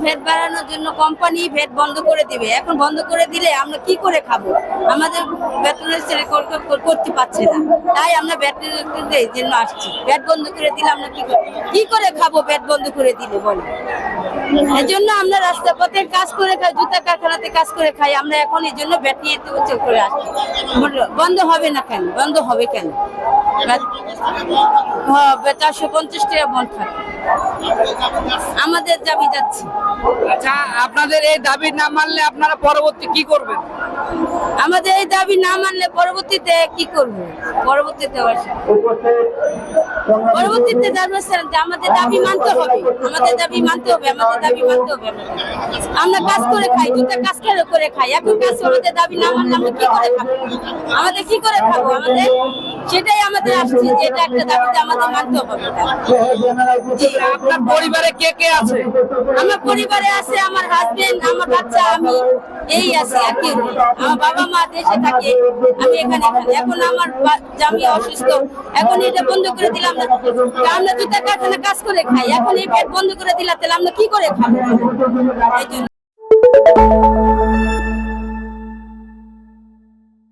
VAT বাড়ানোর জন্য company VAT বন্ধ করে দিবে। এখন বন্ধ করে দিলে আমরা কি করে খাবো? আমাদের বেতনের ছেলে করতে পারছে না, তাই আমরা ভ্যাটের জন্য আসছি। ভ্যাট বন্ধ করে দিলে আমরা কি করে খাবো? ভ্যাট বন্ধ করে দিলে বলে, এই জন্য আমরা রাস্তা পথে কাজ করে খাই, জুতা কারখানাতে কাজ করে খাই। আমরা এখন এই জন্য ভ্যাট নিয়ে করে আসছি। বন্ধ হবে না কেন? বন্ধ হবে কেন? 450 টাকা বন্ধ থাকে। আমাদের দাবি যাচ্ছে। আচ্ছা, আপনাদের এই দাবি না মানলে আপনারা পরবর্তী কি করবেন? আমাদের এই দাবি না মানলে পরবর্তীতে কি করব? পরবর্তীতে আমাদের দাবি মানতে হবে। আমাদের দাবি মানতে হবে। আমরা কাজ করে খাই, দুটা কাজ করে খাই। এখন কাজ আমাদের দাবি না মানলে আমরা কি করে খাবো? আমাদের কি করে খাবো? আমাদের সেটাই আমাদের আসছে, যে এটা একটা দাবিতে আমাদের মানতে হবে। আপনার পরিবারে কে কে আছে? আমার পরিবারে আছে আমার হাজবেন্ড, আমার বাচ্চা, আমি এই আছি আর কি। আমার বাবা মা দেশে থাকে, আমি এখানে। এখন আমার জামাই অসুস্থ, এখন এটা বন্ধ করে দিলাম না। আমরা জুতা কারখানা কাজ করে খাই, এখন এই পেট বন্ধ করে দিলাম, তাহলে আমরা কি করে খাবো? এই জন্য